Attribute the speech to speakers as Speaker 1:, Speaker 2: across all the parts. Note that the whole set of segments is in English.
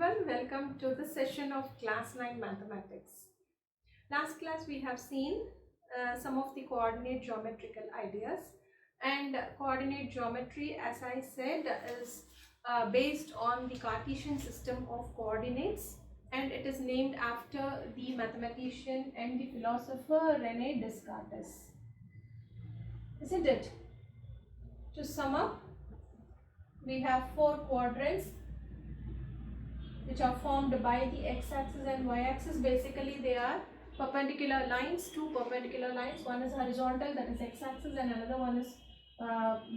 Speaker 1: everyone, welcome to the session of class 9 mathematics. Last class we have seen some of the coordinate geometrical ideas, and coordinate geometry, as I said, is based on the Cartesian system of coordinates, and it is named after the mathematician and the philosopher Rene Descartes, isn't it? To sum up, we have four quadrants which are formed by the x-axis and y-axis. Basically, they are perpendicular lines, two perpendicular lines. One is horizontal, that is x-axis, and another one is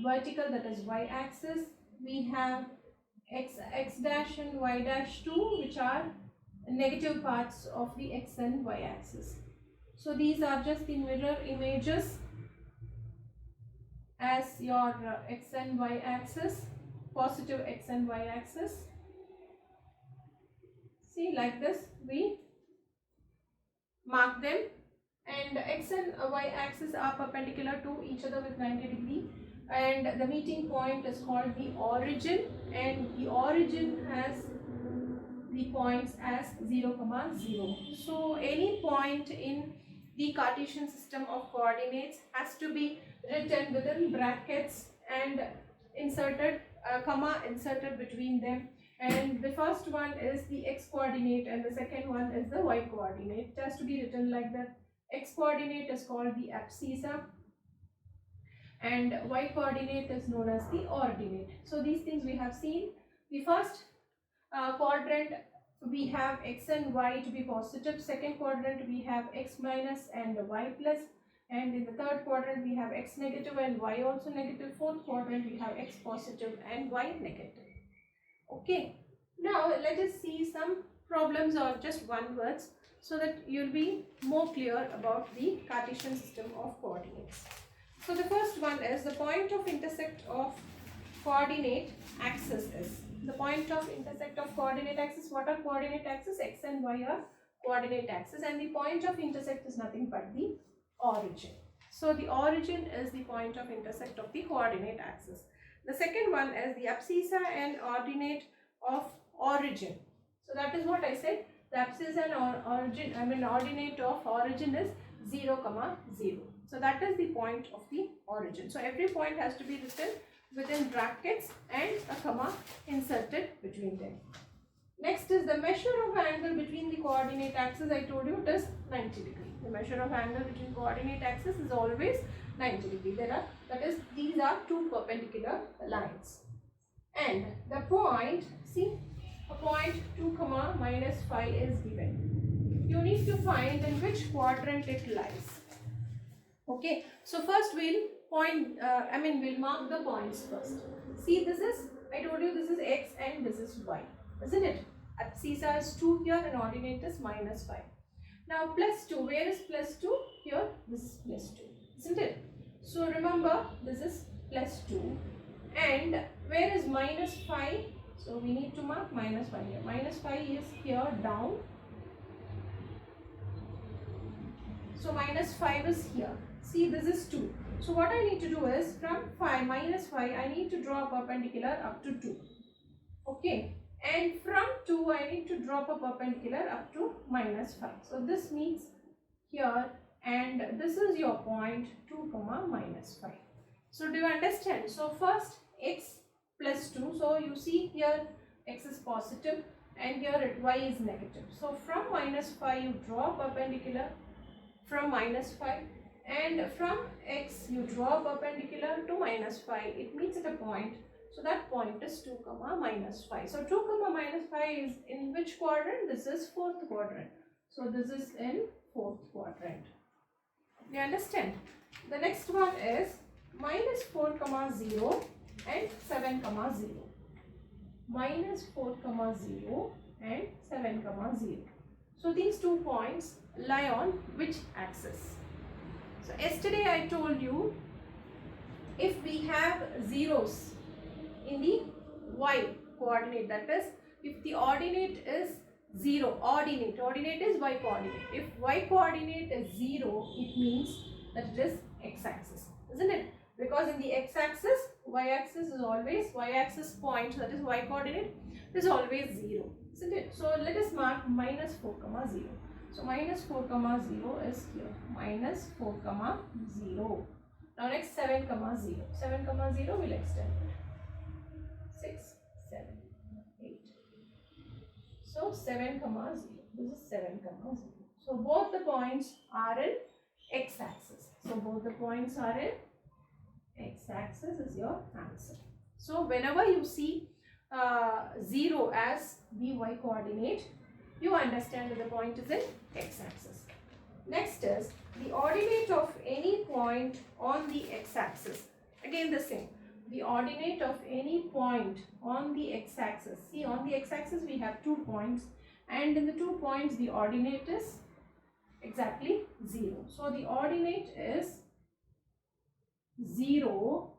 Speaker 1: vertical, that is y-axis. We have x dash and y dash 2, which are negative parts of the x and y axis. So these are just the mirror images as your x and y axis, positive x and y axis. See, like this we mark them, and x and y axis are perpendicular to each other with 90 degree, and the meeting point is called the origin, and the origin has the points as 0, 0. So any point in the Cartesian system of coordinates has to be written within brackets and inserted comma inserted between them. And the first one is the x coordinate and the second one is the y coordinate. It has to be written like that. X coordinate is called the abscissa and y coordinate is known as the ordinate. So these things we have seen. The first quadrant we have x and y to be positive. Second quadrant we have x minus and y plus. And in the third quadrant we have x negative and y also negative. Fourth quadrant we have x positive and y negative. Okay, now let us see some problems or just one words so that you'll be more clear about the Cartesian system of coordinates. So the first one is the point of intersect of coordinate axis is. The point of intersect of coordinate axis, what are coordinate axis? X and y are coordinate axis, and the point of intersect is nothing but the origin. So the origin is the point of intersect of the coordinate axis. The second one is the abscissa and ordinate of origin. So that is what I said. The abscissa and ordinate of origin is 0, 0. So that is the point of the origin. So every point has to be written within brackets and a comma inserted between them. Next is the measure of angle between the coordinate axis. I told you it is 90 degree. The measure of angle between coordinate axis is always 90 degree. These are two perpendicular lines. And the point, see, a point 2, minus 5 is given. You need to find in which quadrant it lies. Okay, so first we'll we'll mark the points first. See, this is, I told you this is x and this is y, isn't it? Abscissa is 2 here and ordinate is minus 5. Now plus 2, where is plus 2? Here, this is plus 2, isn't it? So remember, this is plus 2, and where is minus 5? So we need to mark minus 5 here. Minus 5 is here down. So minus 5 is here. See, this is 2. So what I need to do is from minus 5, I need to draw a perpendicular up to 2. Okay. And from 2, I need to drop a perpendicular up to minus 5. So this means here, and this is your point 2, minus 5. So do you understand? So first x plus 2. So you see here x is positive and here y is negative. So from minus 5 you draw perpendicular from minus 5, and from x you draw perpendicular to minus 5. It meets at a point. So that point is 2, minus 5. So 2, minus 5 is in which quadrant? This is fourth quadrant. So this is in fourth quadrant. You understand? The next one is minus 4, 0 and 7, 0. Minus 4, 0 and 7, 0. So these 2 points lie on which axis? So yesterday I told you, if we have zeros in the y coordinate, that is, if the ordinate is 0, ordinate is y coordinate. If y coordinate is 0, it means that it is x-axis, isn't it? Because in the y-axis is always, y-axis point, that is y coordinate, is always 0, isn't it? So let us mark minus 4 comma 0. So minus 4 comma 0 is here, minus 4 comma 0. Now next 7 comma 0. 7 comma 0 will extend 6, 7, 8. So 7 comma 0. This is 7 comma 0. So both the points are in x-axis. So both the points are in x-axis is your answer. So whenever you see 0 as the y coordinate, you understand that the point is in x-axis. Next is the ordinate of any point on the x-axis. Again the same. The ordinate of any point on the x-axis. See, on the x-axis we have 2 points, and in the 2 points the ordinate is exactly 0. So the ordinate is 0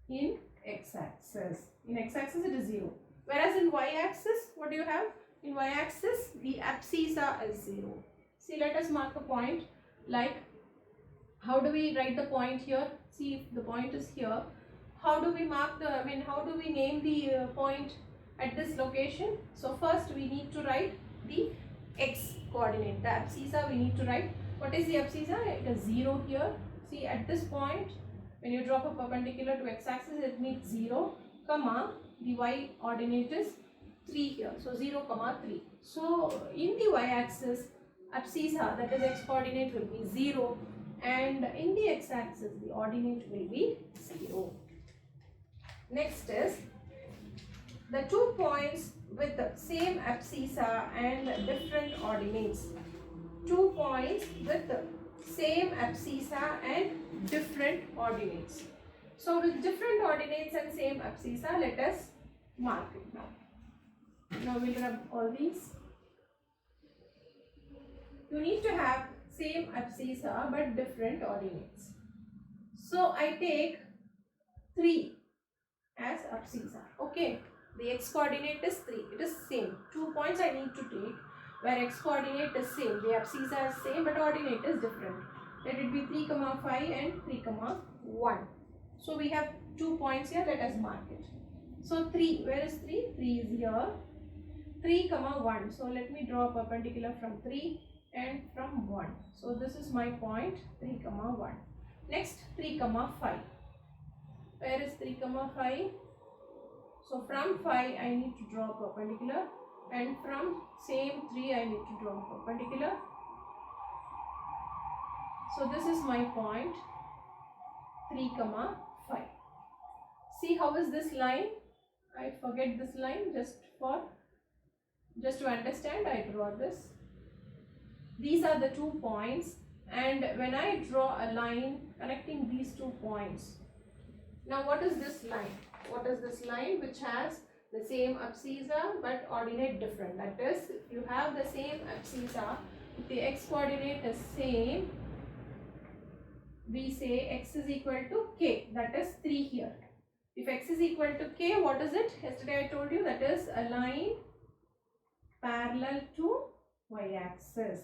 Speaker 1: in x-axis. In x-axis it is 0. Whereas in y-axis, what do you have? In y-axis, the abscissa is 0. See, let us mark a point. Like, how do we write the point here? See, if the point is here, how do we mark the, how do we name the point at this location? So first we need to write the x coordinate. The abscissa we need to write. What is the abscissa? It is 0 here. See, at this point, when you drop a perpendicular to x-axis, it means 0, comma, the y ordinate is 3 here. So 0, comma 3. So in the y-axis, abscissa, that is x coordinate, will be 0, and in the x-axis, the ordinate will be 0. Next is the 2 points with the same abscissa and different ordinates. 2 points with the same abscissa and different ordinates. So with different ordinates and same abscissa, let us mark it now. Now we'll rub all these. You need to have same abscissa but different ordinates. So I take 3 as abscissa. Okay, the x coordinate is 3. It is same. 2 points I need to take where x coordinate is same. The abscissa is same but ordinate is different. Let it be 3, 5 and 3, 1. So we have 2 points here. Let us mark it. So 3, where is 3? 3 is here. 3, 1. So let me draw a perpendicular from 3 and from 1. So this is my point 3, 1. Next 3, 5. Where is 3, 5? So from 5 I need to draw a perpendicular, and from same 3 I need to draw a perpendicular. So this is my point 3, 5. See how is this line? I forget this line, just to understand I draw this. These are the 2 points, and when I draw a line connecting these 2 points, now what is this line? What is this line which has the same abscissa but ordinate different? That is, if you have the same abscissa, if the x coordinate is same, we say x is equal to k, that is 3 here. If x is equal to k, what is it? Yesterday I told you that is a line parallel to y-axis.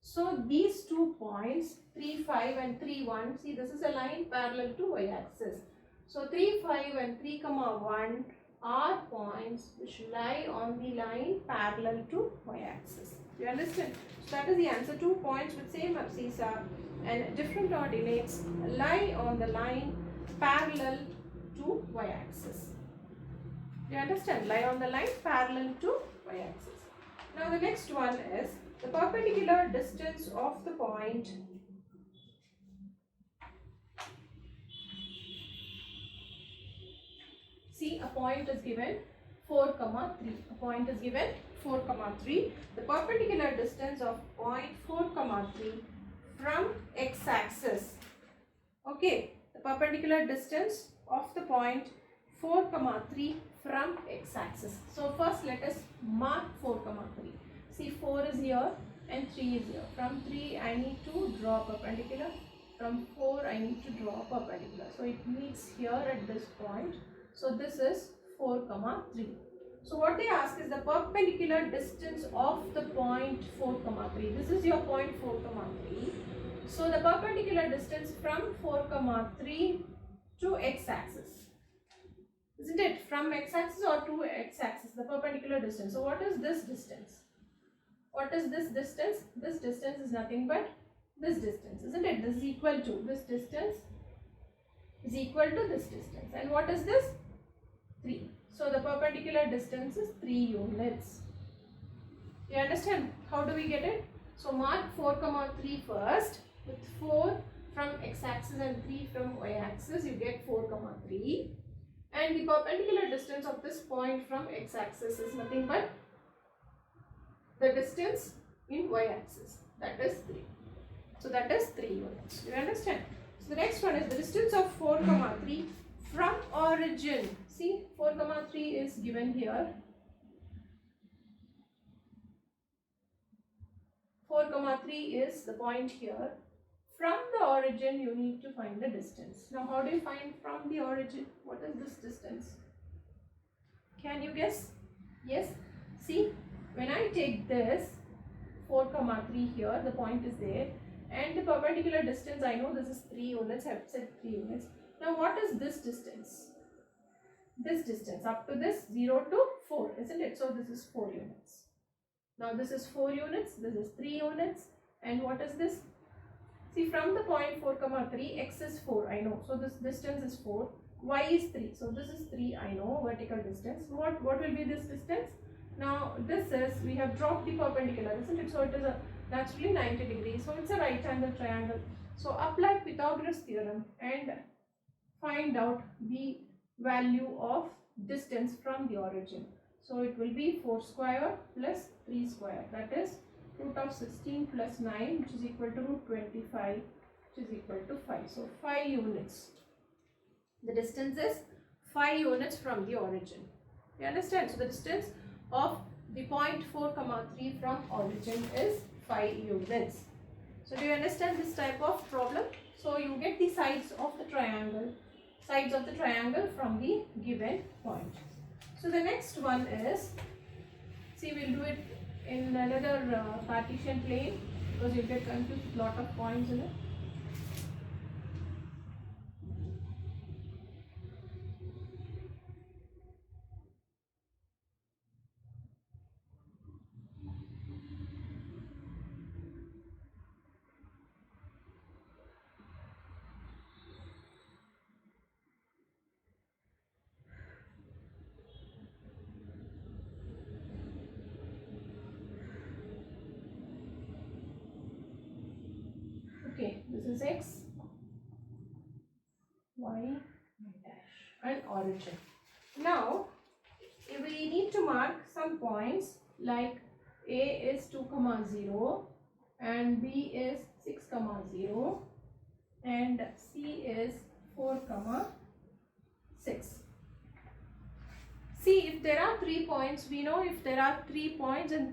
Speaker 1: So these 2 points 3, 5 and 3, 1, see this is a line parallel to y-axis. So 3, 5 and 3, 1 are points which lie on the line parallel to y-axis. Do you understand? So that is the answer. 2 points with same abscissa and different ordinates lie on the line parallel to y-axis. Do you understand? Lie on the line parallel to y-axis. Now the next one is the perpendicular distance of the point see, a point is given 4, 3. A point is given 4, 3. The perpendicular distance of point 4, 3 from x-axis. Okay, the perpendicular distance of the point 4, 3 from x-axis. So first let us mark 4, 3. See, 4 is here and 3 is here. From 3 I need to draw a perpendicular. From 4 I need to draw a perpendicular. So it meets here at this point. So this is 4, 3. So what they ask is the perpendicular distance of the point 4, 3. This is your point 4, 3. So the perpendicular distance from 4, 3 to x-axis. isn't it? From x-axis or to x-axis, the perpendicular distance. So what is this distance? What is this distance? This distance is nothing but this distance, isn't it? This is equal to, this distance is equal to this distance. And what is this? 3. So the perpendicular distance is 3 units. You understand? How do we get it? So mark 4, 3 first. With 4 from x-axis and 3 from y-axis, you get 4, 3. And the perpendicular distance of this point from x-axis is nothing but the distance in y-axis, that is 3. So that is 3 units. Do you understand? So the next one is the distance of 4, 3 from origin. See, 4, 3 is given here. 4, 3 is the point here. From the origin, you need to find the distance. Now, how do you find from the origin? What is this distance? Can you guess? Yes. See, when I take this 4, 3 here, the point is there, and the perpendicular distance, I know this is 3 units, I have said 3 units. Now, what is this distance? This distance up to this 0 to 4, isn't it? So, this is 4 units. Now, this is 4 units, this is 3 units, and what is this? See, from the point 4, 3, x is 4, I know. So, this distance is 4, y is 3. So, this is 3, I know, vertical distance. What will be this distance? Now, this is, we have dropped the perpendicular, isn't it? So, it is a naturally 90 degrees. So, it's a right angle triangle. So, apply Pythagoras theorem and find out the value of distance from the origin. So, it will be 4 square plus 3 square. That is root of 16 plus 9, which is equal to root 25, which is equal to 5. So, 5 units. The distance is 5 units from the origin. You understand? So, the distance of the point 4, 3 from origin is 5 units. So, do you understand this type of problem? So, you get the sides of the triangle from the given point. So, the next one is, see, we'll do it in another partition plane because you get confused with lot of points in it. Okay, this is x, y, dash and origin. Now, we need to mark some points like A is 2, 0 and B is 6, 0 and C is 4, 6. See, if there are 3 points, we know if there are 3 points and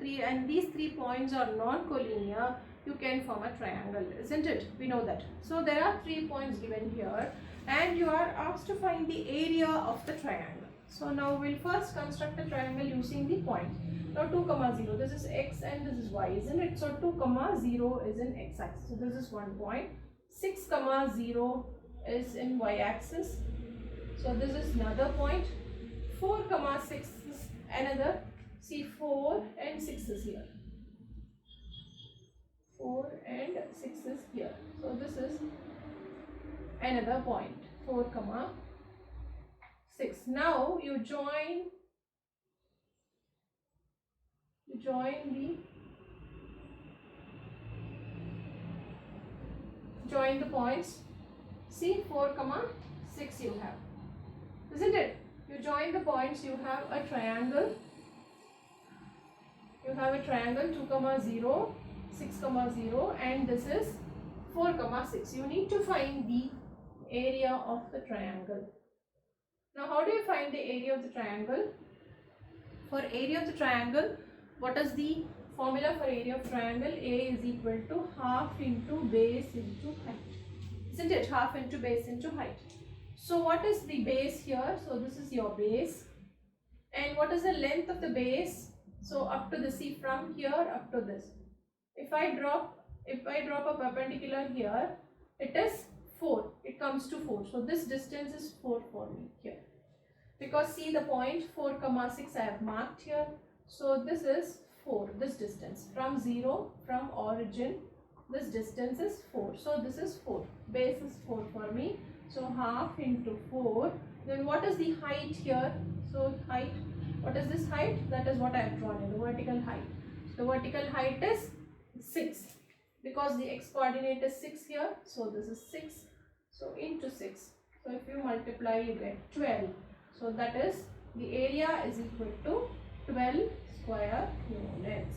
Speaker 1: these 3 points are non-collinear, you can form a triangle, isn't it? We know that. So there are 3 points given here and you are asked to find the area of the triangle. So now we'll first construct a triangle using the point. Now 2, 0, this is x and this is y, isn't it? So 2, 0 is in x-axis. So this is one point. 6, 0 is in y-axis. So this is another point. 4, 6 is another. See, 4 and 6 is here. 4 and 6 is here. So this is another point. 4, 6. Now you join the points. See, 4, 6 you have, isn't it? You join the points, you have a triangle. You have a triangle 2, 0, 6, 0 and this is 4, 6. You need to find the area of the triangle. Now, how do you find the area of the triangle? For area of the triangle, what is the formula for area of triangle? A is equal to half into base into height. Isn't it? Half into base into height. So, what is the base here? So, this is your base. And what is the length of the base? So, up to the, see, from here up to this. If I drop a perpendicular here, it is 4. It comes to 4. So, this distance is 4 for me here. because see the point 4 comma 6 I have marked here. So this is 4, this distance from 0, from origin, this distance is 4. So this is 4, base is 4 for me. So half into 4. Then what is the height here? So height, what is this height? That is what I have drawn in the vertical height. The vertical height is 6 because the x coordinate is 6 here. So this is 6. So into 6. So if you multiply, you get 12. So that is the area is equal to 12 square units.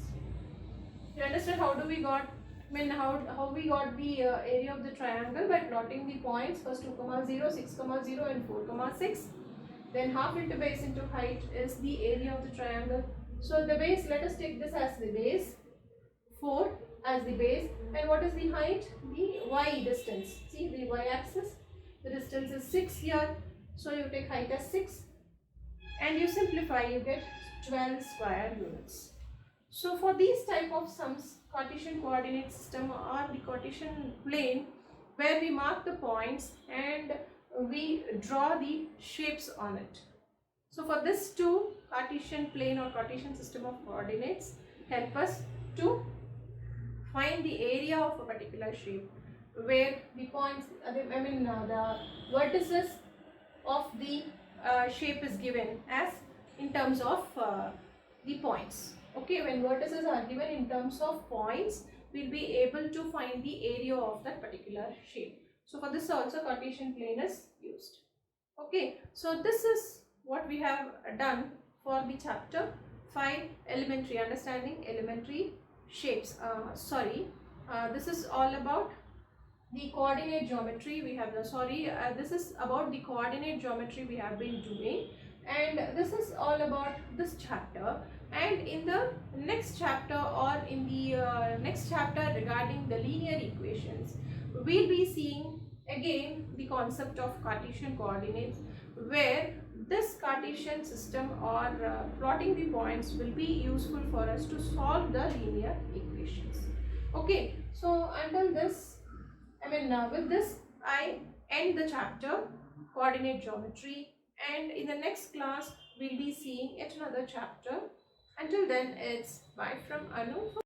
Speaker 1: You understand how do we got, how we got the area of the triangle? By plotting the points, first 2 comma 0, 6 comma 0 and 4 comma 6. Then half into base into height is the area of the triangle. So the base, let us take this as the base, 4 as the base, and what is the height? The y distance. See the y axis, the distance is 6 here. So you take height as 6 and you simplify, you get 12 square units. So for these type of sums, Cartesian coordinate system or the Cartesian plane, where we mark the points and we draw the shapes on it. So for this too, Cartesian plane or Cartesian system of coordinates help us to find the area of a particular shape, where the points, the vertices of the shape is given as in terms of the points. Okay, when vertices are given in terms of points, we'll be able to find the area of that particular shape. So for this also Cartesian plane is used. Okay, so this is what we have done for the chapter 5, elementary, understanding elementary shapes. This is all about the coordinate geometry. We have this is about the coordinate geometry we have been doing, and this is all about this chapter. And in the next chapter, or in the next chapter regarding the linear equations, we'll be seeing again the concept of Cartesian coordinates, where this Cartesian system or plotting the points will be useful for us to solve the linear equations. Okay, so until this, with this I end the chapter coordinate geometry, and in the next class we'll be seeing yet another chapter. Until then, it's bye from Anu.